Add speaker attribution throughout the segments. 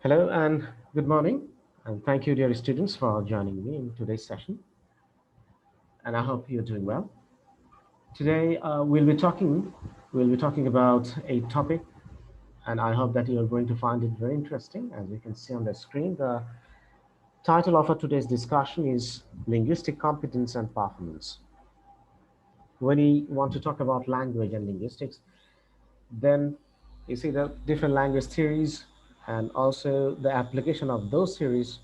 Speaker 1: Hello and good morning, and thank you, dear students, for joining me in today's session. And I hope you're doing well. Today, we'll be talking about a topic, and I hope that you're going to find it very interesting. As you can see on the screen, the title of our today's discussion is Linguistic Competence and Performance. When we want to talk about language and linguistics, then you see the different language theories and also the application of those theories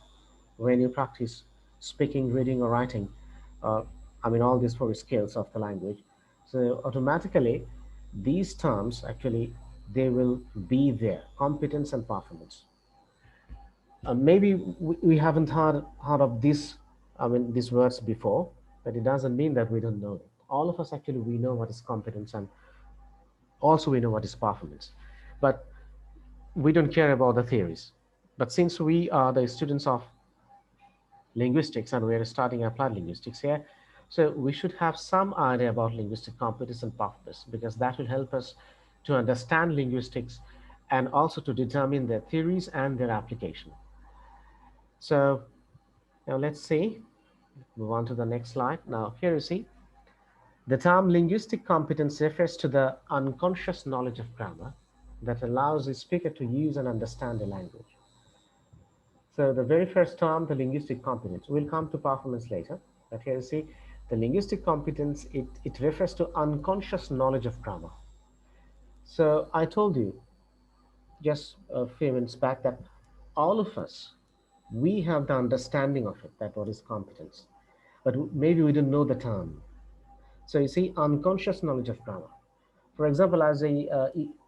Speaker 1: when you practice speaking, reading, or writing. Uh, all these four skills of the language. So automatically, these terms actually they will be there: competence and performance. Maybe we haven't heard of this. These words before, but it doesn't mean that we don't know it. All of us actually we know what is competence and also we know what is performance, but we don't care about the theories. But since we are the students of linguistics and we're studying applied linguistics here, so we should have some idea about linguistic competence and performance because that will help us to understand linguistics and also to determine their theories and their application. So now let's see, move on to the next slide. Now here you see the term linguistic competence refers to the unconscious knowledge of grammar that allows the speaker to use and understand the language. So the very first term, the linguistic competence, we'll come to performance later. But here you see, the linguistic competence, it refers to unconscious knowledge of grammar. So I told you just a few minutes back that all of us, we have the understanding of it, that what is competence. But maybe we don't know the term. So you see, unconscious knowledge of grammar. For example,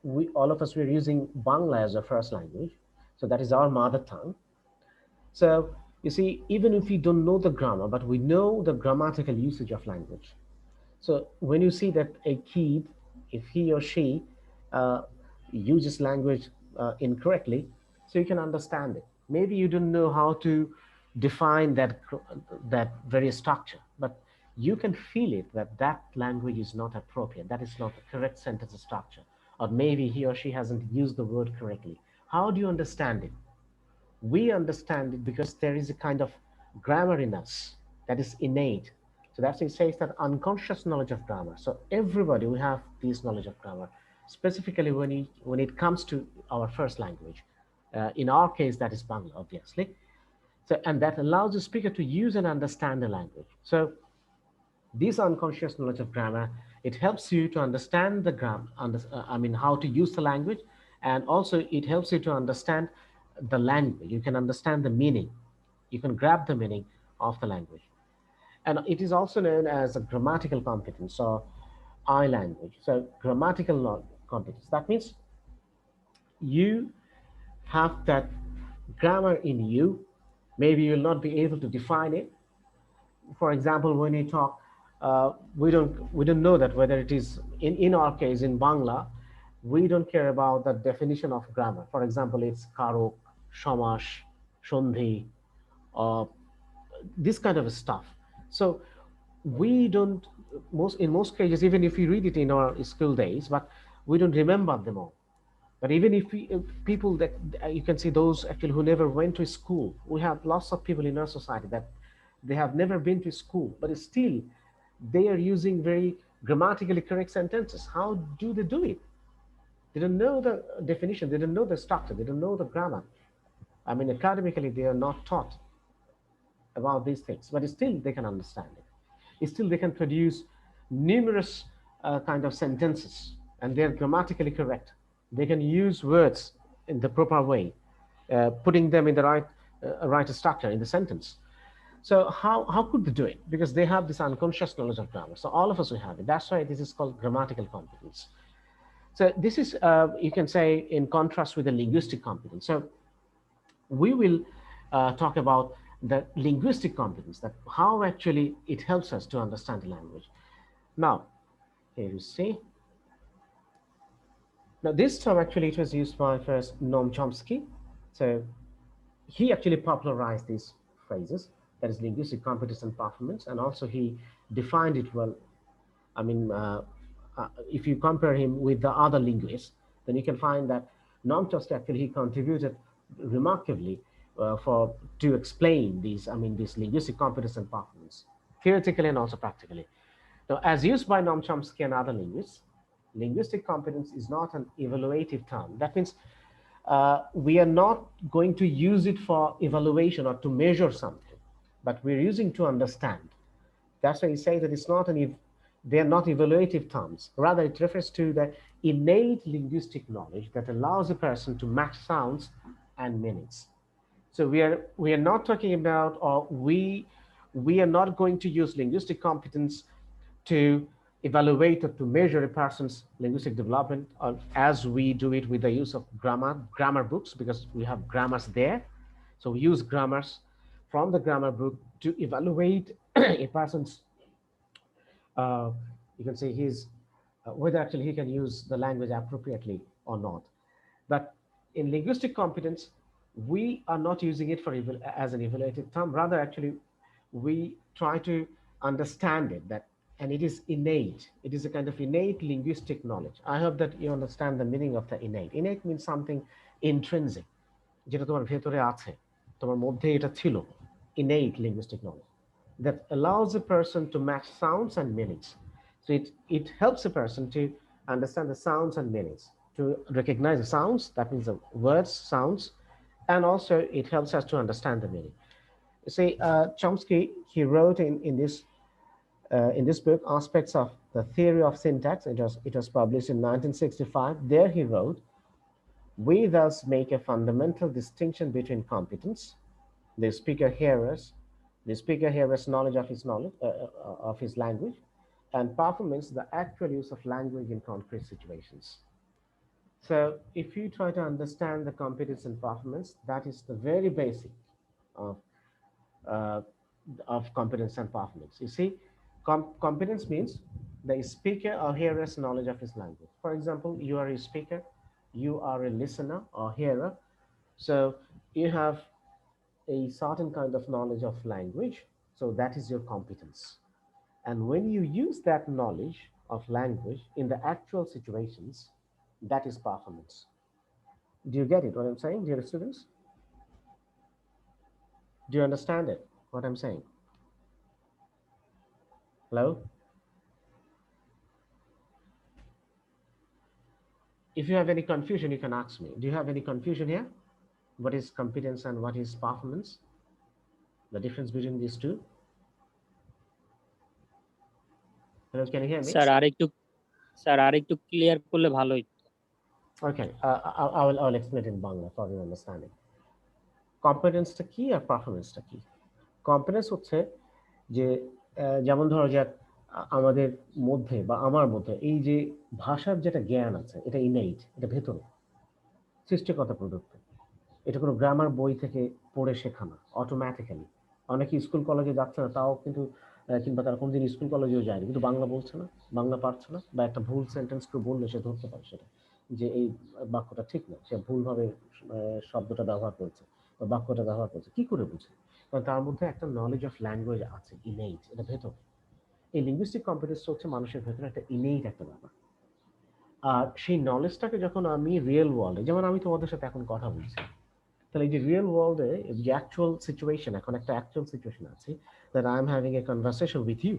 Speaker 1: we all of us we're using Bangla as our first language, so that is our mother tongue. So you see, even if we don't know the grammar, but we know the grammatical usage of language. So when you see that a kid, if he or she uh, uses language incorrectly, so you can understand it. Maybe you don't know how to define that very structure, but you can feel it that that language is not appropriate. That is not the correct sentence structure, or maybe he or she hasn't used the word correctly. How do you understand it? We understand it because there is a kind of grammar in us that is innate. So that's it says that unconscious knowledge of grammar. So everybody we have this knowledge of grammar, specifically when it comes to our first language. In our case, that is Bangla, obviously. So and that allows the speaker to use and understand the language. So this unconscious knowledge of grammar, it helps you to understand the how to use the language, and also it helps you to understand the language. You can understand the meaning. You can grab the meaning of the language. And it is also known as a grammatical competence or I language. So competence. That means you have that grammar in you. Maybe you'll not be able to define it, for example, when you talk, we don't know that whether it is in our case in Bangla, we don't care about the definition of grammar. For example, it's karok, shamash, sandhi, uh, this kind of stuff. So we don't in most cases, even if we read it in our school days, but we don't remember them all. But even if people that you can see those actually who never went to school, we have lots of people in our society that they have never been to school, but still they are using very grammatically correct sentences. How do they do it? They don't know the definition, they don't know the structure, they don't know the grammar. Academically, they are not taught about these things, but still they can understand it. Still, they can produce numerous kind of sentences, and they're grammatically correct. They can use words in the proper way, putting them in the right structure in the sentence. So how could they do it? Because they have this unconscious knowledge of grammar. So all of us we have it. That's why this is called grammatical competence. So this is you can say in contrast with the linguistic competence. So we will talk about the linguistic competence, that how actually it helps us to understand the language. Now, here you see. Now, this term actually it was used by first Noam Chomsky. So he actually popularized these phrases, that is linguistic competence and performance, and also he defined it well. I mean, if you compare him with the other linguists, then you can find that Noam Chomsky actually he contributed remarkably for to explain these, I mean, these linguistic competence and performance, theoretically and also practically. Now, as used by Noam Chomsky and other linguists, linguistic competence is not an evaluative term. That means we are not going to use it for evaluation or to measure something, but we're using to understand. That's why you say that it's not they are not evaluative terms. Rather, it refers to the innate linguistic knowledge that allows a person to match sounds and meanings. So we are not talking about, or we are not going to use linguistic competence to evaluate or to measure a person's linguistic development, or as we do it with the use of grammar books, because we have grammars there. So we use grammars from the grammar book to evaluate a person's, uh, you can say his, whether actually he can use the language appropriately or not. But in linguistic competence, we are not using it as an evaluative term. Rather, actually, we try to understand it, that, and it is innate. It is a kind of innate linguistic knowledge. I hope that you understand the meaning of the innate. Innate means something intrinsic, যেটা তোমার ভেতরে আছে, তোমার মধ্যে এটা ছিল, innate linguistic knowledge that allows a person to match sounds and meanings. So it helps a person to understand the sounds and meanings, to recognize the sounds, that means the words, sounds, and also it helps us to understand the meaning. You see, Chomsky, he wrote in this book, Aspects of the Theory of Syntax. It was published in 1965. There he wrote, we thus make a fundamental distinction between competence, the speaker hearer's knowledge of his language, and performance, the actual use of language in concrete situations. So, if you try to understand the competence and performance, that is the very basic of uh, competence and performance. You see, competence means the speaker or hearer's knowledge of his language. For example, you are a speaker, you are a listener or hearer, so you have a certain kind of knowledge of language, so that is your competence. And when you use that knowledge of language in the actual situations, that is performance. Do you get it, what I'm saying, dear students? Do you understand it, what I'm saying? Hello? If you have any confusion, you can ask me. Do you have any confusion here? What is competence and what is performance? The difference between these two? Hello, can you hear me?
Speaker 2: Sir আরেকটু clear করলে ভালো হতো।
Speaker 1: Okay, I will explain it in Bangla for your understanding. কম্পিটেন্সটা কি আর পারফরমেন্সটা কি? Competence হচ্ছে যে যেমন ধরো যাক, আমাদের মধ্যে বা আমার মধ্যে এই যে ভাষার যেটা জ্ঞান আছে, এটা ইনেইট, এটা ভেতরে সৃষ্টিকর্তা প্রদত্ত। এটা কোনো গ্রামার বই থেকে পড়ে শেখা না অটোমেটিক্যালি। অনেকে স্কুল কলেজে যাচ্ছে না, তাও কিন্তু কিংবা তারা কোনোদিন স্কুল কলেজেও যায়নি, কিন্তু বাংলা বলছে না, বাংলা পারছে না, বা একটা ভুল সেন্টেন্স কেউ বললে সে ধরতে পারে সেটা, যে এই বাক্যটা ঠিক না, সে ভুলভাবে শব্দটা ব্যবহার করেছে বা বাক্যটা ব্যবহার করছে, কি করে বুঝে? কারণ তার মধ্যে একটা নলেজ অফ ল্যাঙ্গুয়েজ আছে, ইনেইট, এটা ভেতরে। এই লিঙ্গুইস্টিক কম্পিটেন্স হচ্ছে মানুষের ভেতরে একটা ইনেইট একটা ব্যাপার। আর সেই নলেজটাকে যখন আমি রিয়েল ওয়ার্ল্ডে, যেমন আমি তোমাদের সাথে এখন কথা বলছি, তাহলে এই যে রিয়েল ওয়ার্ল্ডে যে অ্যাকচুয়াল সিচুয়েশন, এখন একটা অ্যাকচুয়াল সিচুয়েশন আছে, that I am having a conversation with you.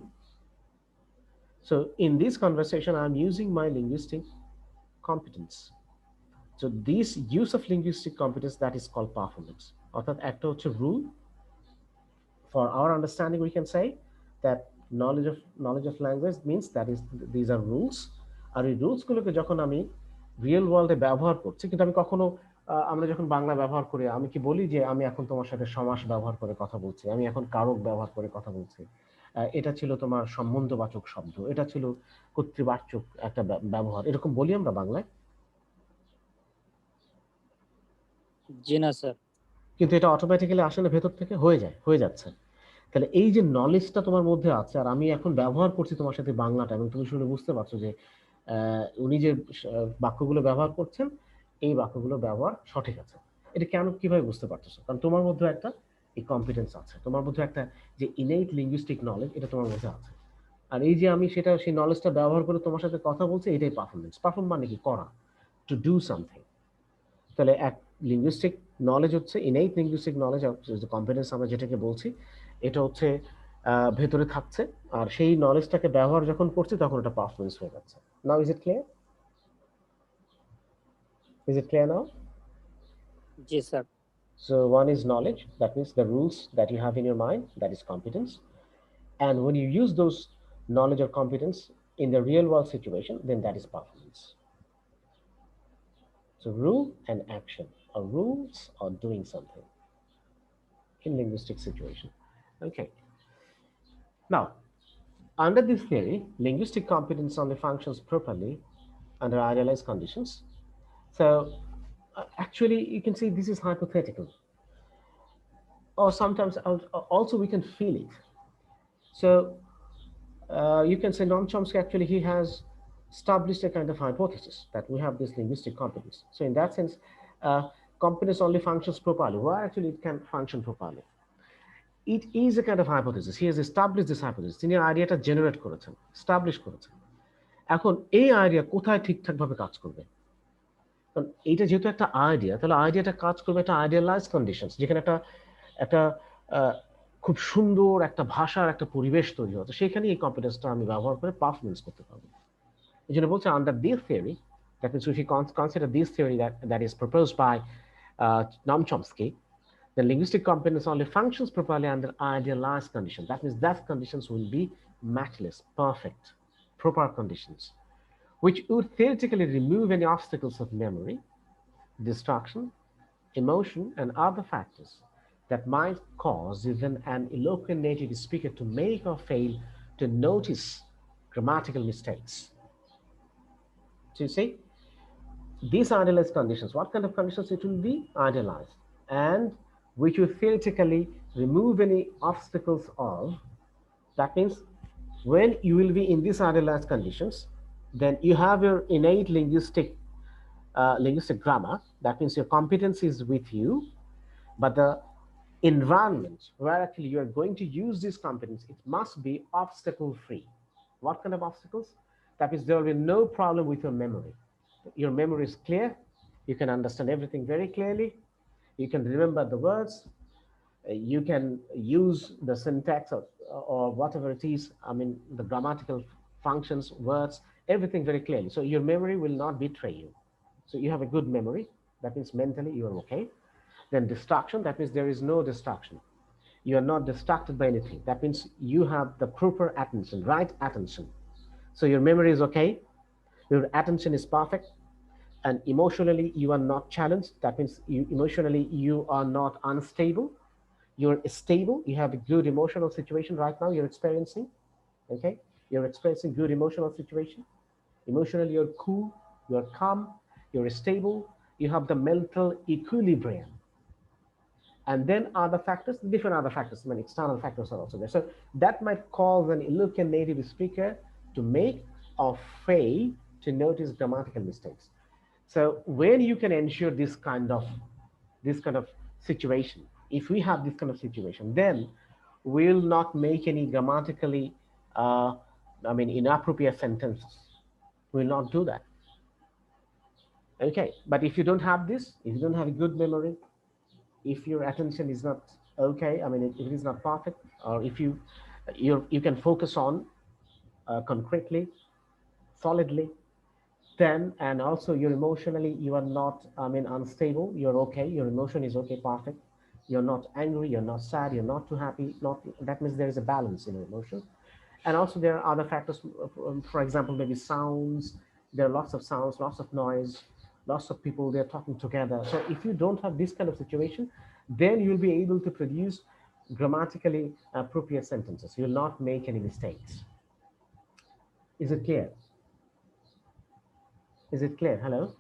Speaker 1: So in this conversation, I'm using my linguistic competence. So this use of linguistic competence, that is called performance. অর্থাৎ একটা হচ্ছে rule. For our understanding, we can say that knowledge of language means that is these are rules. আর এই রুলসগুলোকে যখন আমি real ওয়ার্ল্ডে ব্যবহার করছি, কিন্তু আমি কখনো আমরা যখন বাংলা ব্যবহার করি, আমি কি বলি যে আমি এখন তোমার সাথে সমাস ব্যবহার করে কথা বলছি, আমি এখন কারক ব্যবহার করে কথা বলছি, এটা ছিল তোমার সম্বন্ধবাচক শব্দ, এটা ছিল কর্তৃবাচক একটা ব্যবহার, এরকম বলি আমরা বাংলায়?
Speaker 2: জি না স্যার।
Speaker 1: কিন্তু এটা অটোমেটিক্যালি আসলে ভেতর থেকে হয়ে যাচ্ছে। তাহলে এই যে নলেজটা তোমার মধ্যে আছে, আর আমি এখন ব্যবহার করছি তোমার সাথে বাংলাটা, এবং তুমি শুনে বুঝতে পারছো যে উনি যে বাক্যগুলো ব্যবহার করছেন, এই বাক্যগুলো ব্যবহার সঠিক আছে। এটা কেন, কিভাবে বুঝতে পারতেছো? কারণ তোমার মধ্যে একটা এই কম্পিটেন্স আছে, তোমার মধ্যে একটা যে ইনেট লিঙ্গুইস্টিক নলেজ, এটা তোমার মধ্যে আছে। আর এই যে আমি সেই নলেজটা ব্যবহার করে তোমার সাথে কথা বলছি, এটাই পারফরমেন্স। পারফর্ম মানে কি? করা, টু ডু সামথিং। তাহলে লিঙ্গুইস্টিক নলেজ হচ্ছে ইনেট লিঙ্গুইস্টিক নলেজ, কম্পিটেন্স আমরা যেটাকে বলছি, এটা হচ্ছে ভেতরে থাকছে, আর সেই নলেজটাকে ব্যবহার যখন করছি তখন এটা পারফরমেন্স হয়ে যাচ্ছে। Now is it clear? Is it clear now?
Speaker 2: G sir.
Speaker 1: So one is knowledge, that means the rules that you have in your mind, that is competence. And when you use those knowledge or competence in the real world situation, then that is performance. So rule and action, or rules or doing something in linguistic situation. Okay. Now, under this theory, linguistic competence only functions properly under idealized conditions. So actually, you can see this is hypothetical, or sometimes also we can feel it. So you can say Noam Chomsky actually he has established a kind of hypothesis that we have this linguistic competence. So in that sense, competence only functions properly. Why actually it can function properly? It is a kind of hypothesis. He has established this hypothesis. তিনি আইডিয়াটা generate করেছেন, establish করেছেন। এখন এই idea কোথায় ঠিকঠাকভাবে কাজ করবে? কারণ এইটা যেহেতু একটা আইডিয়া, তাহলে আইডিয়াটা কাজ করবে একটা আইডিয়ালাইজ কন্ডিশনস, যেখানে একটা একটা খুব সুন্দর একটা ভাষার একটা পরিবেশ তৈরি হতো, সেখানে এই কম্পিটেন্সটা আমি ব্যবহার করে পারফরমেন্স করতে পারবো। এই জন্য বলছে under this theory, that means if you consider this theory that is proposed by Noam Chomsky, the linguistic competence only functions properly under idealized conditions. That means that conditions will be matchless, perfect, proper conditions, which would theoretically remove any obstacles of memory, distraction, emotion, and other factors that might cause even an eloquent native speaker to make or fail to notice grammatical mistakes. So you see, these idealized conditions, what kind of conditions it will be? Idealized, and which will theoretically remove any obstacles of. That means when you will be in these idealized conditions, then you have your innate linguistic grammar. That means your competence is with you, but the environment where actually you are going to use this competence, it must be obstacle free. What kind of obstacles? That means there will be no problem with your memory. Your memory is clear. You can understand everything very clearly. You can remember the words. You can use the syntax or whatever it is. I mean, the grammatical functions, words, everything very clearly. So your memory will not betray you. So you have a good memory. That means mentally you are okay. Then distraction, that means there is no distraction. You are not distracted by anything. That means you have the proper attention, right attention. So your memory is okay, your attention is perfect, and emotionally you are not challenged. That means emotionally you are not unstable. You're stable. You have a good emotional situation right now you're experiencing. Okay, you're experiencing good emotional situation. Emotionally you're cool, you're calm, you're stable. You have the mental equilibrium. And then other factors, different other factors, I mean, external factors are also there. So that might cause an eloquent native speaker to make or fail to notice grammatical mistakes. So when you can ensure this kind of situation, if we have this kind of situation, then we'll not make any grammatically, inappropriate sentences. We'll not do that. Okay, but if you don't have this, if you don't have a good memory, if your attention is not okay, I mean, if it is not perfect, or if you can focus on concretely, solidly, then, and also you're emotionally, you are not, I mean, unstable, you're okay, your emotion is okay, perfect, you're not angry, you're not sad, you're not too happy, not, that means there is a balance in your emotion. And also there are other factors, for example, maybe sounds. There are lots of sounds, lots of noise, lots of people, they're talking together. So if you don't have this kind of situation, then you'll be able to produce grammatically appropriate sentences. You'll not make any mistakes. Is it clear? Is it clear? Hello?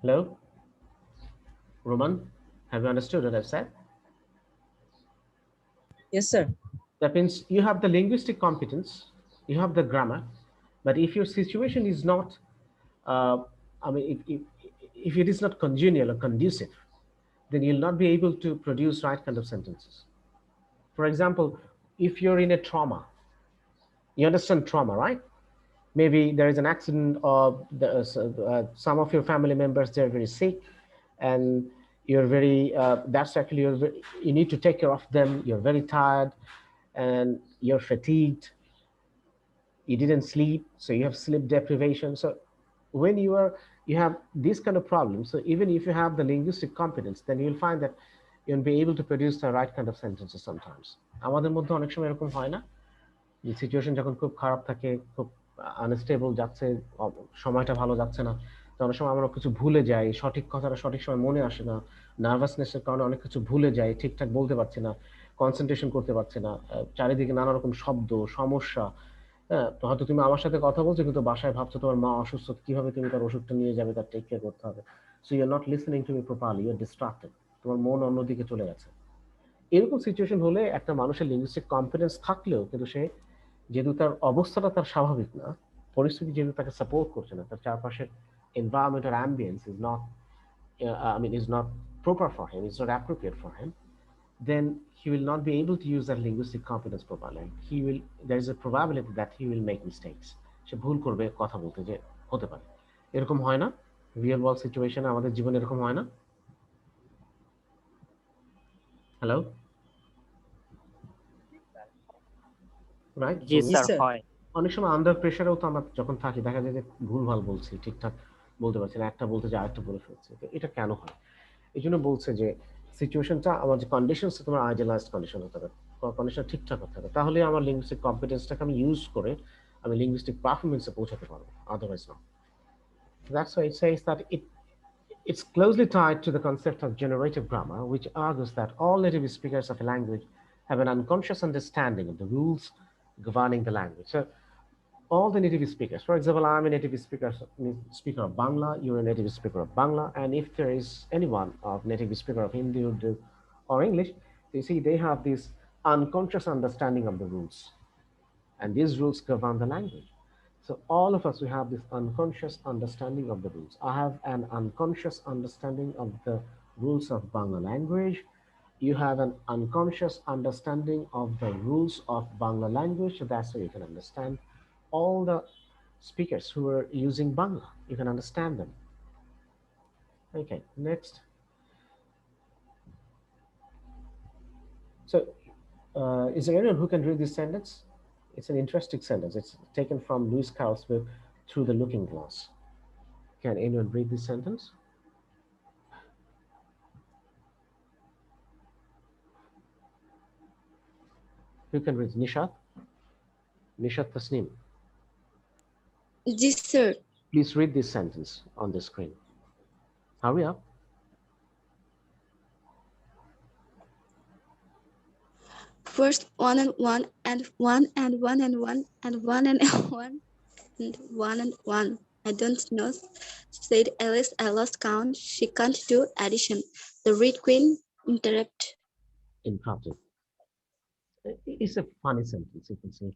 Speaker 1: Hello? Roman, have you understood what I've said?
Speaker 3: Yes, sir.
Speaker 1: That means you have the linguistic competence, you have the grammar, but if your situation is not, uh, I mean, if it is not congenial or conducive, then you'll not be able to produce right kind of sentences. For example, if you're in a trauma, you understand trauma, right? Maybe there is an accident, or some of your family members, they're very sick, and you're very that's actually you need to take care of them. You're very tired, and you're fatigued, you didn't sleep, so you have sleep deprivation. So when you have these kind of problems, so even if you have the linguistic competence, then you'll find that you'll be able to produce the right kind of sentences sometimes. আমাদের মধ্যে অনেক সময় এরকম হয় না যে situation যখন খুব খারাপ থাকে, খুব আনস্টেবল যাচ্ছে, সময়টা ভালো যাচ্ছে না, তো অনেক সময় আমরা কিছু ভুলে যাই, সঠিক কথাটা সঠিক সময় মনে আসে না, নার্ভাসনেসের কারণে অনেক কিছু ভুলে যাই, ঠিকঠাক বলতে পারছি না, কনসেন্ট্রেশন করতে পারছি না, চারিদিকে নানা রকম শব্দ, সমস্যা। হ্যাঁ, তো হয়তো তুমি আমার সাথে কথা বলছো কিন্তু বাসায় ভাবছো তোমার মা অসুস্থ, কিভাবে তুমি তার ওষুধটা নিয়ে যাবে, তার টেক কেয়ার করতে হবে। So you are not listening to me properly, you are distracted, তোমার মন অন্যদিকে চলে গেছে। এরকম সিচুয়েশন হলে একটা মানুষের লিঙ্গুইস্টিক কনফিডেন্স থাকলেও কিন্তু সে, যেহেতু তার অবস্থাটা তার স্বাভাবিক না, পরিস্থিতি যেহেতু তাকে সাপোর্ট করছে না, তার চারপাশের এনভায়রনমেন্ট আর ambience is not, is not proper for him, is not appropriate for him, then he will not be able to use that linguistic competence properly. There is a probability that he will make mistakes. সে ভুল করবে কথা বলতে, যে হতে পারে। এরকম হয় না রিয়েল ওয়ার্ল্ড সিচুয়েশনে, আমাদের জীবনে এরকম হয় না? Hello, right? তো
Speaker 2: জি
Speaker 3: জি
Speaker 2: স্যার,
Speaker 3: স্যার।
Speaker 2: হয়।
Speaker 1: অনেক সময় আন্ডার প্রেশারেও তো আমরা যখন থাকি, দেখা যায় যে ভুলভাল বলছি, ঠিকঠাক বলতে পারছি না, একটা বলতে যে আরেকটা বলে ফেলছি। তো এটা কেন হয়? এই জন্য বলছে যে সিচুয়েশনটা, আমার যে কন্ডিশন, তোমার আইডিয়ালাইজড কন্ডিশন হতে হবে, কন্ডিশন ঠিকঠাক হতে হবে, তাহলে আমার লিঙ্গুইস্টিক কম্পিটেন্সটাকে আমি ইউজ করে আমি লিঙ্গুইস্টিক পারফরমেন্সে পৌঁছাতে পারবো, আদারওয়াইজ না। That's why it says that it's closely tied to the concept of generative grammar, which argues that all native speakers of a language have an unconscious understanding of the rules governing the language. So all the native speakers, for example, I'm a speaker of Bangla, you're a native speaker of Bangla, and if there is anyone of native speaker of Hindi, Urdu, or English, you see they have this unconscious understanding of the rules, and these rules govern the language. So all of us, we have this unconscious understanding of the rules. I have an unconscious understanding of the rules of Bangla language. You have an unconscious understanding of the rules of Bangla language. So that's why you can understand all the speakers who are using Bangla. You can understand them. Okay, next. So, is there anyone who can read this sentence? It's an interesting sentence. It's taken from Lewis Carroll's book, Through the Looking Glass. Can anyone read this sentence? Who can read? Nishat? Nishat Tasneem.
Speaker 4: Yes, sir.
Speaker 1: Please read this sentence on the screen. Hurry up.
Speaker 4: First one and one and one and one and one and one and one and one and one. I don't know, said Alice. I lost count. She can't do addition. The Red Queen
Speaker 1: Interrupted. It's a funny sentence, you can see.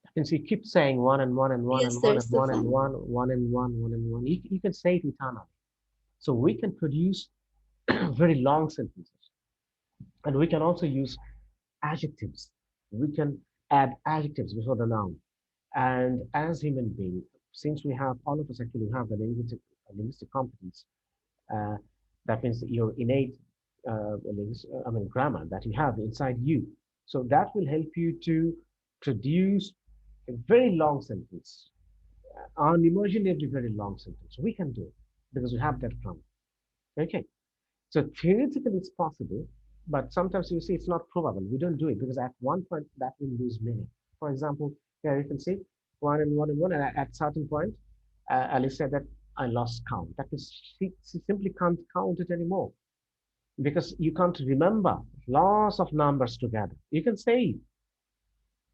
Speaker 1: You can see, keep saying one and one and one
Speaker 4: Yes,
Speaker 1: and
Speaker 4: sir.
Speaker 1: one and
Speaker 4: So
Speaker 1: one and
Speaker 4: fun.
Speaker 1: one, one and one, one and one. You can say it eternally. So we can produce very long sentences. And we can also use adjectives. We can add adjectives before the noun. And as human beings, since we have, all of us actually have the linguistic competence, uh, that means your innate, grammar that you have inside you. So that will help you to produce a very long sentence, unimaginably very long sentence. We can do it because we have that grammar. Okay. So theoretically, it's possible, but sometimes you see it's not probable. We don't do it because at one point that will lose meaning. For example, here you can see one and one and one, and at certain point, Alice said that I lost count. That is, she simply can't count it anymore because you can't remember lots of numbers together. You can say it,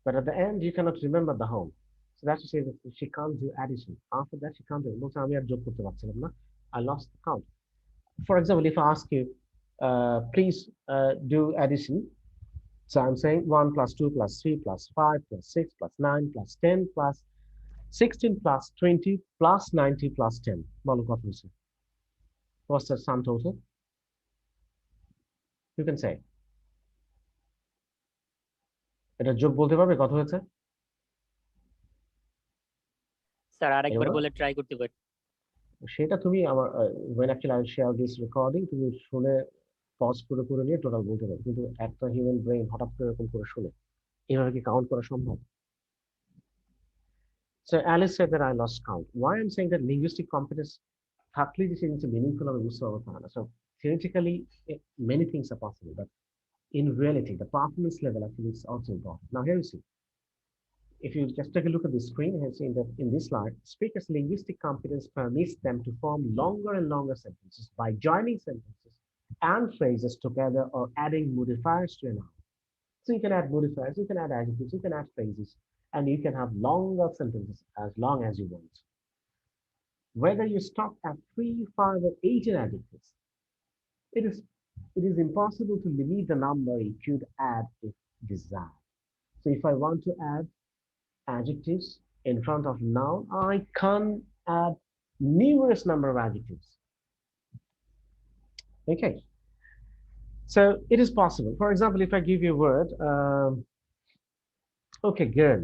Speaker 1: but at the end you cannot remember the whole. So that's to say that she can't do addition. After that, she can't do it. I lost the count. For example, if I ask you, please do addition. So I'm saying 1 plus 2 plus 3 plus 5 plus 6 plus 9 plus 10 plus 16 plus 20 plus 90 plus 10. What's the sum total? You can say. এটা যোগ বলতে পারবে কত হয়েছে?
Speaker 2: Sir আরেকবার
Speaker 1: এবার
Speaker 2: বলে try করতে পারি।
Speaker 1: সেটা তুমি আমার when actually I share this recording তুমি শুনে পজ করে করে নিয়ে টোটাল বলতে পারো, কিন্তু একটা হিউম্যান ব্রেন হঠাৎ করে এরকম করে শুনে এভাবে কি কাউন্ট করা সম্ভব? So Alice said that I lost count. Why I'm saying that linguistic competence থাকলে যে জিনিসটা মিনিংফুল হবে বুঝতে পারবো তা না। So theoretically many things are possible, but in reality the performance level actually is also important. Now here you see, if you just take a look at the screen and see that in this slide, speakers' linguistic competence permits them to form longer and longer sentences by joining sentences and phrases together or adding modifiers to a noun. So you can add modifiers, you can add adjectives, you can add phrases, and you can have longer sentences as long as you want. Whether you stop at 3, 5, or 18 adjectives, it is it is impossible to limit the number you could add if desired. So if I want to add adjectives in front of noun, I can add numerous number of adjectives. Okay, so it is possible. For example, if I give you a word, okay, girl.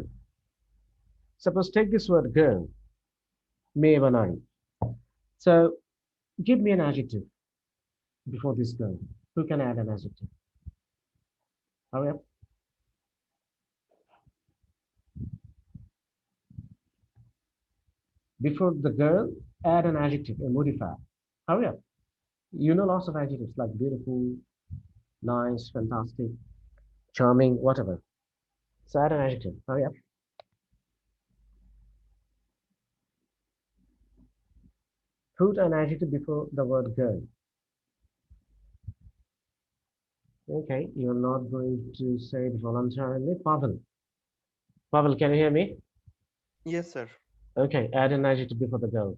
Speaker 1: Suppose take this word girl, mevanari. So give me an adjective before this girl. Who can add an adjective? Hurry up. Before the girl, add an adjective, a modifier. Hurry up. You know lots of adjectives like beautiful, nice, fantastic, charming, whatever. So add an adjective. Hurry up. Put an adjective before the word girl. Okay, you're not going to say it voluntarily. Pavel. Pavel, can you hear me?
Speaker 3: Yes, sir.
Speaker 1: Okay, add an adjective before the girl.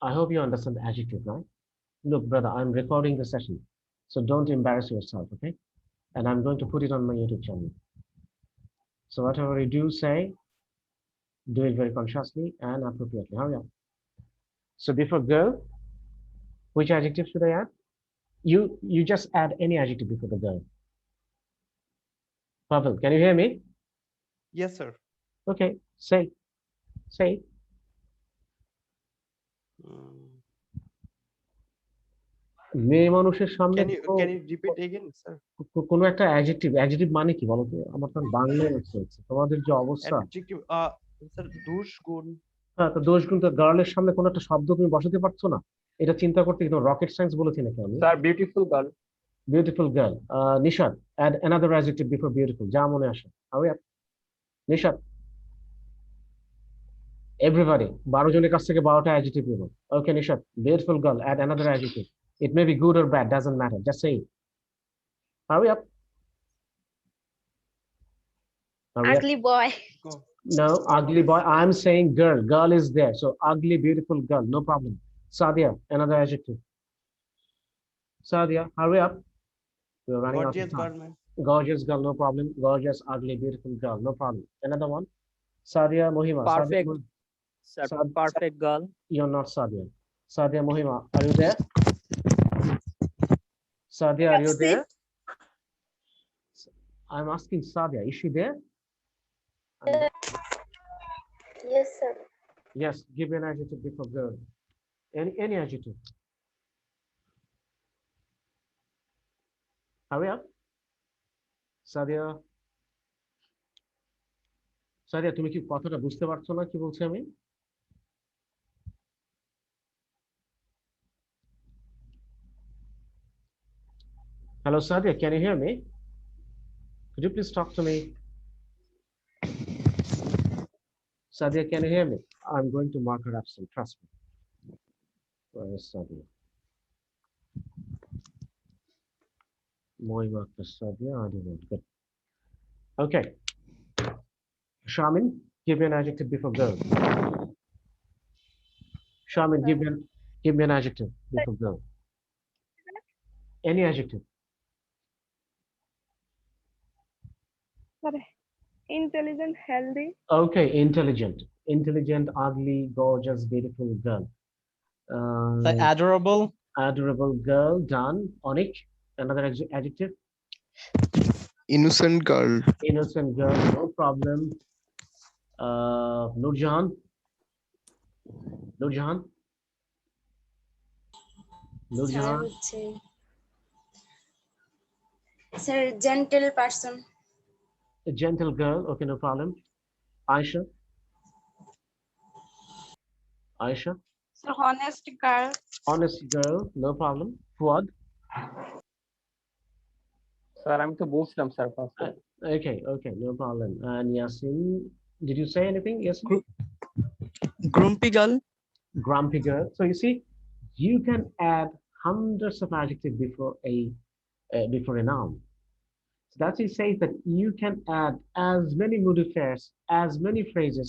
Speaker 1: I hope you understand the adjective, right? Look, brother, I'm recording the session, so don't embarrass yourself, okay? And I'm going to put it on my YouTube channel. So whatever you do say, do it very consciously and appropriately. Hurry up. So before girl, which adjective should I add? You just add any adjective before the girl. Pavel, can you hear me?
Speaker 3: Yes, sir.
Speaker 1: Okay, say.
Speaker 3: Mm.
Speaker 1: মেয়ে মানুষের সামনে
Speaker 3: Can you repeat again, sir?
Speaker 1: কোনো একটা adjective মানে কি বলো তো? আমার তো বাংলায় হচ্ছে তোমাদের যে অবস্থা।
Speaker 3: Adjective, sir, দোষ গুণ।
Speaker 1: হ্যাঁ, তো দোষ গুণ তো গার্লের সামনে কোনো একটা শব্দ তুমি বসাতে পারছো না, এটা চিন্তা করতে কিন্তু রকেট সায়েন্স বলেছি নাকি আমি?
Speaker 5: Sir beautiful girl.
Speaker 1: Beautiful girl. Nishad, add another adjective before beautiful, যা মনে আসে। Hurry up. নিশাদ, everybody 12 জনের কাছ থেকে 12টা adjective নেব। Okay, Nishad, beautiful girl, add another adjective. It may be good or bad, doesn't matter, just say it. Hurry up. Hurry up.
Speaker 4: Ugly boy.
Speaker 3: Go.
Speaker 1: No, ugly boy. I'm saying girl. Girl is there. So ugly, beautiful girl. No problem. Sadia, another adjective. Sadia, hurry up. We're running out of
Speaker 3: Gorgeous
Speaker 1: time.
Speaker 3: garment.
Speaker 1: Gorgeous girl, no problem. Gorgeous, ugly, beautiful girl, no problem. Another one. Sadia Mohima.
Speaker 2: Perfect. Sir, perfect girl.
Speaker 1: You're not Sadia. Sadia Mohima, are you there? Sadia, are you there? I'm asking Sadia. Is she there?
Speaker 4: Yes, sir.
Speaker 1: Yes, give me an adjective before girl. Any adjective. Hurry up. Sadia. Sadia, তুমি কি কথাটা বুঝতে পারছো না কি বলছি আমি? Hello, Sadia, can you hear me? Could you please talk to me? Sadia, can you hear me? I'm going to mark her absent, trust me. Where is Sadia? Mohima to Sadia, I don't know. Good. Okay. Shamin, give me an adjective before girl. Shamin, give me an adjective before girl. Any adjective.
Speaker 6: Intelligent, healthy.
Speaker 1: Okay, intelligent. Intelligent, ugly, gorgeous, beautiful girl.
Speaker 5: adorable.
Speaker 1: Adorable girl, done. Onik, another adjective.
Speaker 5: Innocent girl.
Speaker 1: Innocent girl, no problem. Nurjahan, Nurjahan,
Speaker 4: sir
Speaker 1: Nurjahan,
Speaker 4: হচ্ছে sir gentle person
Speaker 1: a gentle girl, okay, no problem. Aisha, Aisha,
Speaker 6: So honest girl.
Speaker 1: honest girl, no problem. Fuad,
Speaker 2: sir আমি তো বলছিলাম sir ফার্স্টে
Speaker 1: okay, okay, no problem. And Yasin, did you say anything? Yasin?
Speaker 5: Grumpy girl.
Speaker 1: Grumpy girl. So you see, you can add hundreds of adjectives before a noun. So that's it says that you can add as many modifiers, as many phrases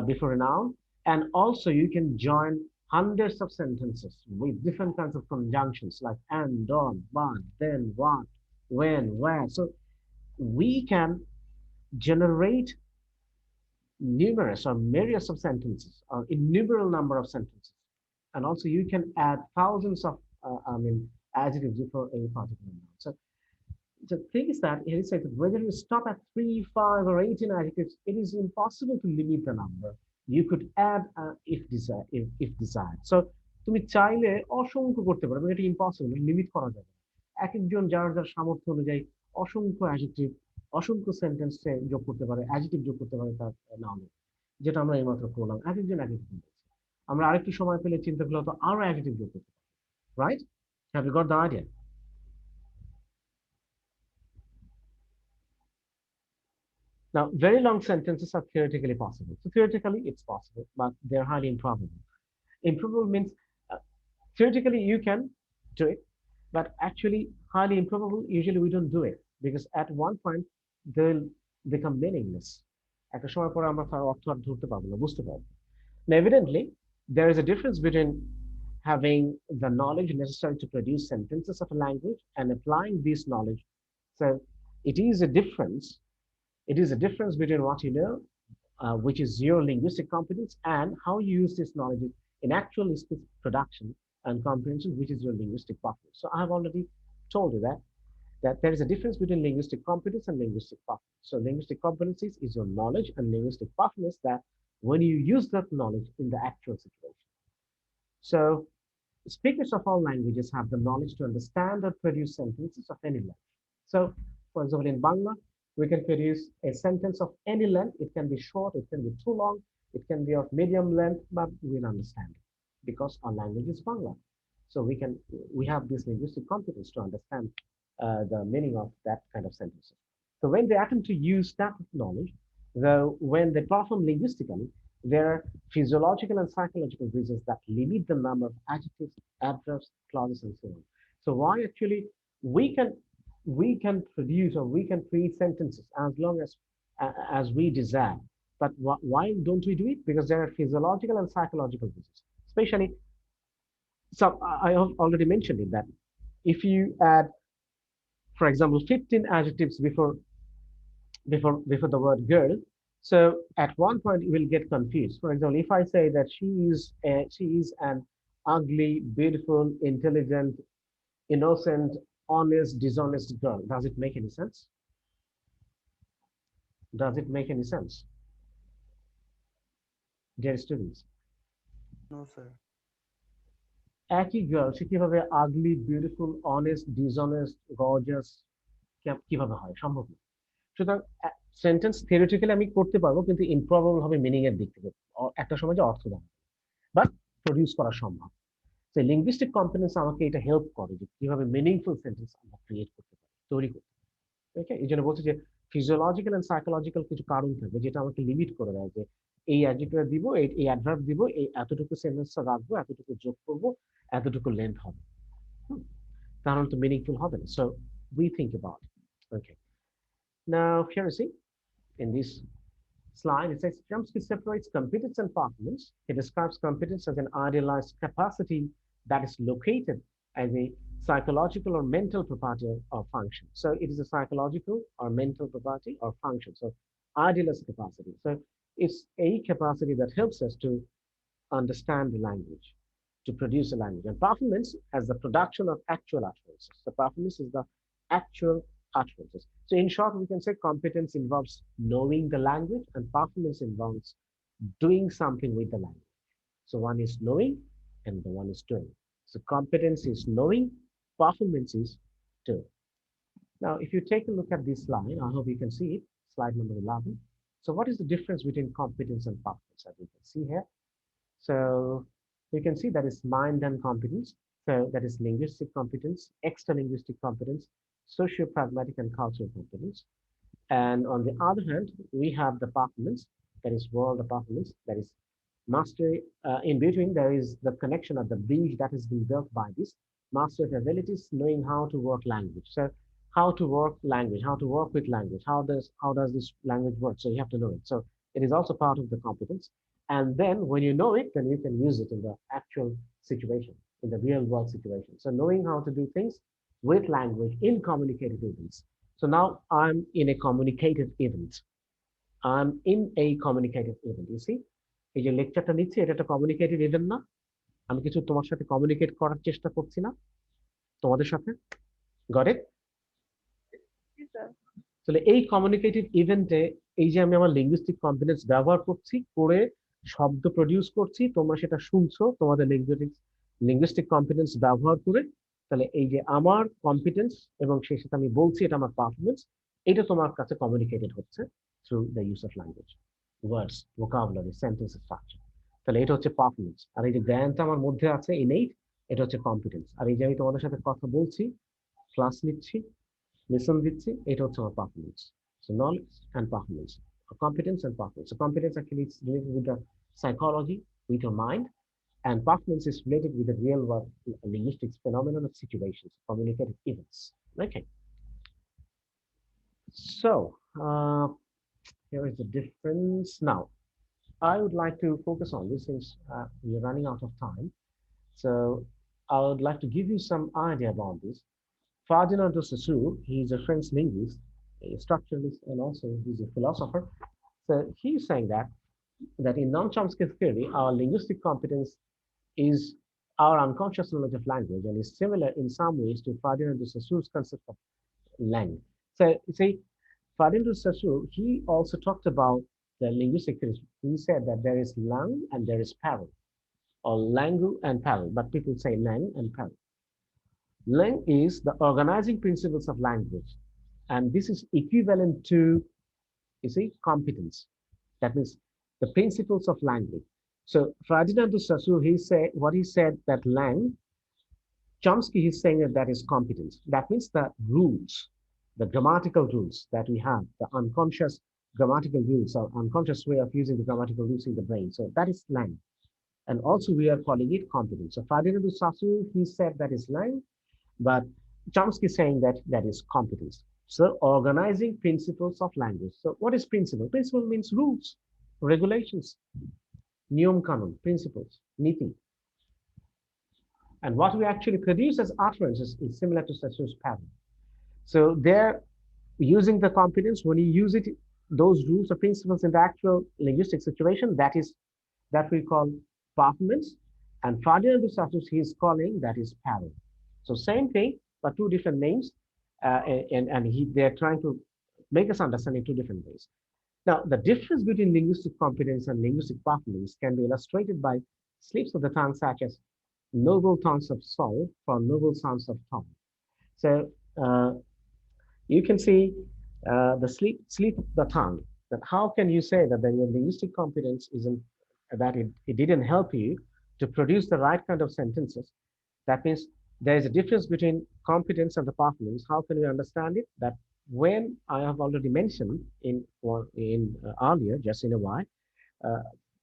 Speaker 1: before a noun, and also you can join hundreds of sentences with different kinds of conjunctions like and, on, but, then, what, when, where. So we can generate numerous or myriads of sentences or innumerable number of sentences, and also you can add thousands of adjectives before a particular noun. So the thing is that it is said that whether you stop at 3, 5, or 18 adjectives, it is impossible to limit the number. You could add if desired. So তুমি চাইলে অসংখ্য করতে পারো, এটা impossible, limit করা যাবে না। এক একজন যার যার সামর্থ্য অনুযায়ী অসংখ্য অ্যাডজেক্টিভ, অসংখ্য সেন্টেন্স যোগ করতে পারে, অ্যাডজেক্টিভ যোগ করতে পারে তার নামে, যেটা আমরা এইমাত্র করলাম। এক একজন এক এক রকম বলছে। আমরা আরেকটু সময় পেলে চিন্তা করলে তো আরো অ্যাডজেক্টিভ যোগ করতে পারি, right? Have you got the idea? Now, very long sentences are theoretically possible. So theoretically, it's possible, but they're highly improbable. Improbable means theoretically you can do it, but actually highly improbable, usually we don't do it because at one point they'll become meaningless. একটা সময় পরে আমরা তার অর্থ আর ধরতে পারবো না, বুঝতে পারবো। Now, evidently, there is a difference between having the knowledge necessary to produce sentences of a language and applying this knowledge. So it is a difference. It is a difference between what you know, which is your linguistic competence, and how you use this knowledge in actual speech production and comprehension, which is your linguistic competence. So I have already told you that there is a difference between linguistic competence and linguistic competence. So linguistic competencies is your knowledge, and linguistic competence that when you use that knowledge in the actual situation. So speakers of all languages have the knowledge to understand or produce sentences of any length. So, for example, in Bangla, we can produce a sentence of any length. It can be short, it can be too long, it can be of medium length, but we'll understand it because our language is Bangla. So we have this linguistic competence to understand the meaning of that kind of sentences. So when they attempt to use that knowledge, when they perform linguistically, there are physiological and psychological reasons that limit the number of adjectives, adverbs, clauses, and so on. So why actually we can produce or we can create sentences as long as we desire. But why don't we do it? Because there are physiological and psychological reasons. Especially, so I have already mentioned it that if you add, for example, 15 adjectives before the word girl, so at one point you will get confused. For example, if I say that she is an ugly, beautiful, intelligent, innocent, honest, dishonest girl, does it make any sense? Does it make any sense, dear students?
Speaker 3: No, sir.
Speaker 1: একই girl সে কিভাবে আগলি, beautiful, honest, dishonest, gorgeous কিভাবে হয়? সম্ভব না। সুতরাং sentence theoretically আমি করতে পারবো, কিন্তু ইমপ্রবাবল হবে মিনিং এর দিক থেকে, একটা সময় যে অর্থ দাম, বাট প্রডিউস করা সম্ভব। তো লিঙ্গুইস্টিক কম্পিটেন্স আমাকে এটা হেল্প করে যে কিভাবে মিনিংফুল সেন্টেন্স আমরা ক্রিয়েট করতে পারি, তৈরি করতে পারি। ওকে, এই জন্য বলছি যে ফিজিওলজিক্যাল এন্ড সাইকোলজিক্যাল কিছু কারণ থাকবে যেটা আমাকে লিমিট করে দেয় যে এই অ্যাডজেক্টিভ দিব, এই অ্যাডভার্ব দিব, এই এতটুকু সেন্টেন্সটা রাখবো, এতটুকু যোগ করবো, এতটুকু লেন্থ হবে, তাহলে তো মিনিংফুল হবে না। So we think about it. Okay, now here you see in this slide, it says Chomsky separates competence and performance. He describes competence as an idealized capacity that is located as a psychological or mental property or function. So it is a psychological or mental property or function. So idealized capacity. So it's a capacity that helps us to understand the language, to produce a language. And performance as the production of actual utterances. So performance is the actual utterances. So in short, we can say competence involves knowing the language and performance involves doing something with the language. So one is knowing and the one is doing. So competence is knowing, performance is doing. Now, if you take a look at this slide, I hope you can see it, slide number 11. So what is the difference between competence and performance, as you can see here? So you can see that is mind and competence. So that is linguistic competence, extra-linguistic competence, socio-pragmatic and cultural competence. And on the other hand, we have the performance, that is world the performance, that is mastery. In between, there is the connection of the bridge that has been built by this mastery of abilities, knowing how to work language. So how to work language, how to work with language, how does this language work? So you have to know it. So it is also part of the competence. And then when you know it, then you can use it in the actual situation, in the real world situation. So knowing how to do things with language in communicative events. So now I'm in a communicative event. I'm in a communicative event. You see, এই যে লেকচারটা নিচ্ছি এটা একটা communicative event না? আমি কিছু তোমার সাথে কমিউনিকেট করার চেষ্টা করছি না তোমাদের সাথে? Got it?
Speaker 6: Yes, sir.
Speaker 1: তাহলে এই কমিউনিকেটিভ ইভেন্টে এই যে আমি আমার লিঙ্গুইস্টিক কম্পিটেন্স ব্যবহার করছি, করে শব্দ প্রডিউস করছি, তোমরা সেটা শুনছো তোমাদের লিঙ্গুইস্টিক কম্পিটেন্স ব্যবহার করে, তাহলে এই যে আমার কম্পিটেন্স এবং সেই সাথে আমি বলছি এটা আমার পারফরমেন্স, এটা তোমার কাছে কমিউনিকেটেড হচ্ছে through the use of language, words, vocabulary, sentence structure. তাহলে এটা হচ্ছে পারফরমেন্স। আর এই যে জ্ঞানটা আমার মধ্যে আছে ইনেট, এটা হচ্ছে কম্পিটেন্স। আর এই যে আমি তোমাদের সাথে কথা বলছি, ক্লাস নিচ্ছি, লিসন দিচ্ছি, এটা হচ্ছে আমার performance. So knowledge and performance, competence and performance. So competence actually is related with the psychology, with your mind, and performance is related with the real world linguistics phenomenon of situations, communicative events. Okay. So here is the difference. Now, I would like to focus on this since we're running out of time. So I would like to give you some idea about this. Ferdinand de Saussure, he's a French linguist, a structuralist, and also he's a philosopher. So he's saying that in non-Chomsky theory, our linguistic competence is our unconscious knowledge of language and is similar in some ways to Ferdinand de Saussure's concept of language. So you see, Ferdinand de Saussure, he also talked about the linguistic theory. He said that there is lang and there is parel, or langu and parel, but people say lang and parel. Lang is the organizing principles of language, and this is equivalent to, you see, competence. That means the principles of language. So Ferdinand de Saussure, he said what he said that lang. Chomsky is saying that is competence. That means the rules, the grammatical rules that we have, the unconscious grammatical rules, or unconscious way of using the grammatical rules in the brain. So that is lang, and also we are calling it competence. So Ferdinand de Saussure, he said that is lang, but Chomsky is saying that that is competence. So organizing principles of language. So what is principle? Principle means rules, regulations, niyom kanon, principles, niti. And what we actually produce as utterances is similar to Saussure's pattern. So they're using the competence, when you use it, those rules or principles in the actual linguistic situation, that we call performance. And Ferdinand de Saussure, he is calling that is pattern. So same thing, but two different names, and they're trying to make us understand in two different ways. Now, the difference between linguistic competence and linguistic performance can be illustrated by slips of the tongue, such as noble tones of soul for noble sounds of tongue. So you can see the slip of the tongue. That how can you say that your linguistic competence isn't, that it didn't help you to produce the right kind of sentences? That means there is a difference between competence and the performance. How can we understand it? That when I have already mentioned in earlier, just in a while,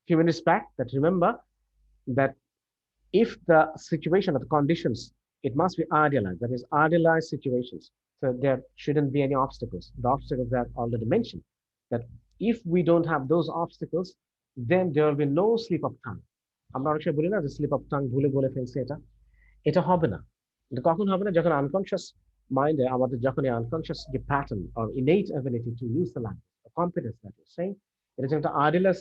Speaker 1: few minutes back, that remember that if the situation or the conditions, it must be idealized. That is idealized situations. So there shouldn't be any obstacles. The obstacles that are already mentioned. That if we don't have those obstacles, then there will be no slip of tongue. আমরা অনেক সময় বলি না যে slip of tongue ভুলে বলে ফেলছে, এটা হবে না। এটা কখন হবে না? যখন আনকনশিয়াস মাইন্ডে আমাদের যখন এই আনকনশিয়াস যে pattern or innate ability to use the language, competence that is saying, এটা যখন একটা আইডিয়ালাস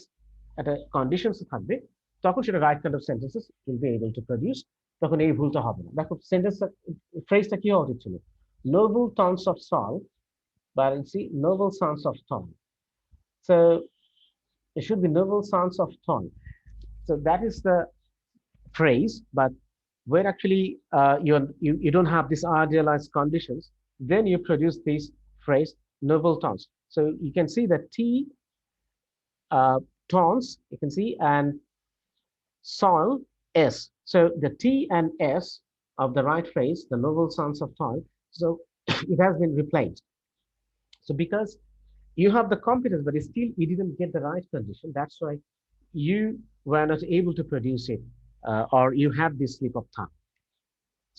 Speaker 1: একটা কন্ডিশনস থাকবে, তখন সেটা right kind of sentences will be able to produce, তখন এই ভুলটা হবে না। দেখো সেন্টেন্সটা, ফ্রেজটা কি হওয়া উচিত ছিল? Noble tons of soul but you see novel sounds of toy. So it should be novel sounds of toy. So that is the phrase, but where actually you don't have these idealized conditions, then you produce this phrase novel tones. So you can see that T tones, you can see, and soil S. So the T and S of the right phrase, the novel sounds of toil, so it has been replaced. So because you have the competence, but still you didn't get the right condition, that's why you were not able to produce it, or you had this slip of tongue.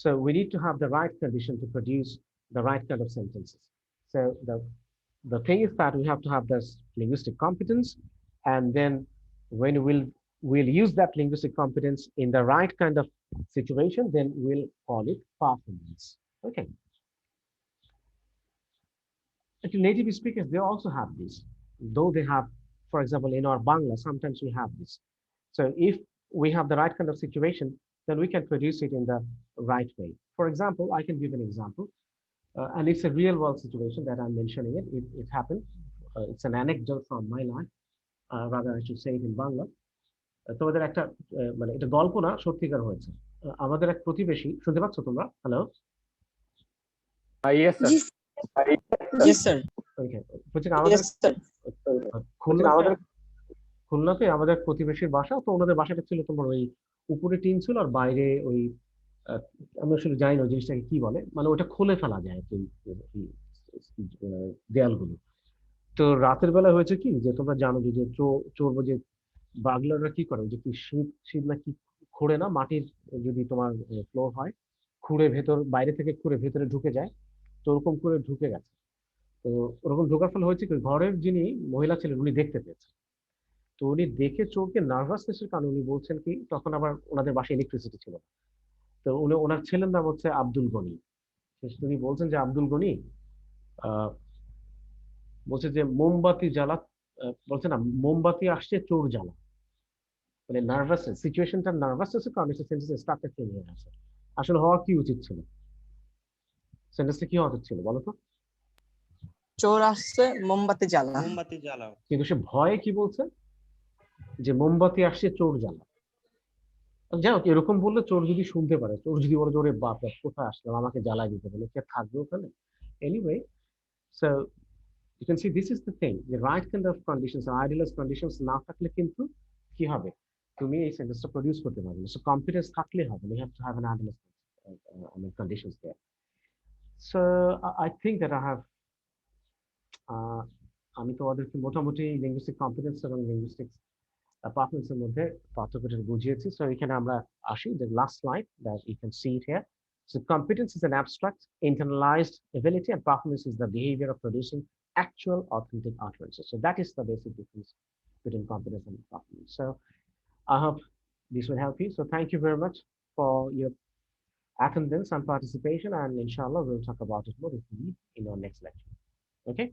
Speaker 1: So we need to have the right condition to produce the right kind of sentences. So the thing is that we have to have this linguistic competence, and then when we'll use that linguistic competence in the right kind of situation, then we'll call it performance. Okay. Actually, native speakers, they also have this, though they have, for example, in our Bangla, sometimes we have this. So if we have the right kind of situation, then we can produce it in the right way. For example, I can give an example, and it's a real world situation that I'm mentioning it. It happened. It's an anecdote from my life. Rather, I should say it in Bangla. তোমাদের একটা মানে এটা গল্প না, সত্যিকার হয়েছে। আমাদের এক প্রতিবেশী, শুনতে পাচ্ছ তোমরা? Hello?
Speaker 2: Yes, sir.
Speaker 5: Yes, sir.
Speaker 1: Okay. বলছি আমাদের খুলনাতে আমাদের প্রতিবেশীর বাসা, তো ওনাদের বাসাটা ছিল তোমার ওই উপরে টিন ছিল আর বাইরে ওই আমি আসলে জানি না জিনিসটাকে কি বলে, মানে ওটা খুলে ফেলা যায় দেয়ালগুলো। তো রাতের বেলা হয়েছে কি যে তোমরা জানো যে চোর যে বাগলাররা কি করে, যে কি শীত না কি খুঁড়ে না মাটির, যদি তোমার ফ্লোর হয় খুঁড়ে বাইরে থেকে খুঁড়ে ভেতরে ঢুকে যায়, তো ওরকম করে ঢুকে গেছে। তো ওরকম ঢোকার ফলে হয়েছে কি, ঘরের যিনি মহিলা ছিলেন উনি দেখতে পেয়েছেন। তো উনি দেখে চোরকে নার্ভাসনেসের কারণে উনি বলছেন কি, তখন আবার ওনাদের বাসায় ইলেকট্রিসিটি ছিল না। তো ওনার ছেলের নাম হচ্ছে আব্দুল গনি। তিনি বলছেন যে আব্দুল গনি বলছে যে মোমবাতি জ্বালা, বলছে না মোমবাতি আসছে চোর জ্বালা, মানে নার্ভাসনেস, সিচুয়েশনটা নার্ভাসনেসের কারণে সেন্টেন্স স্ট্রাকচার চেঞ্জ হয়ে গেছে। আসলে হওয়া কি উচিত ছিল, সেন্টেন্সটা কি হওয়া উচিত ছিল বলো তো?
Speaker 5: চোর আসছে মোমবাতি জ্বালা।
Speaker 3: মোমবাতি জ্বালাও।
Speaker 1: কিন্তু সে ভয়ে কি বলছে, যে মোমবাতি আসছে চোর জ্বালা। যাই হোক, এরকম বললে চোর যদি শুনতে পারে, চোর যদি বলে জোরে বাপ কোথায় আসলাম, আমাকে জ্বালায় দিতে বলে, কে থাকবে ওখানে? Anyway, so you can see this is the thing, the right kind of conditions, idealized conditions না থাকলে কিন্তু কি হবে, তুমি এই সেন্টেন্সটা প্রডিউস করতে পারবে না। সো কনফিডেন্স থাকলে হবে, you have to have an idealized conditions there. So I think that I have আমি তোমাদেরকে মোটামুটি লিঙ্গুইস্টিক কম্পিটেন্স এবং লিঙ্গুইস্টিক পারফরমেন্সের মধ্যে পার্থক্যটা বুঝিয়েছি। সো এখানে আমরা আসি, the last slide that you can see it here. So competence is an abstract internalized ability, and performance is the behavior of producing actual authentic utterances. So that is the basic difference between competence and performance. So I hope this will help you. So thank you very much for your attendance and participation, and inshallah we'll talk about it more if we need in our next lecture. Okay?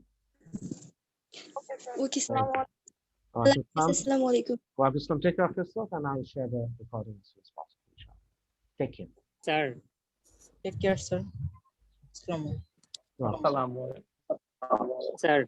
Speaker 4: Okay, sir.
Speaker 1: Assalamualaikum. Take care of yourself, and I'll share the recording as soon as possible. Inshallah. Take care.
Speaker 2: Sir.
Speaker 5: Take care, sir. Assalamu alaikum.
Speaker 2: Assalamu alaikum. Sir.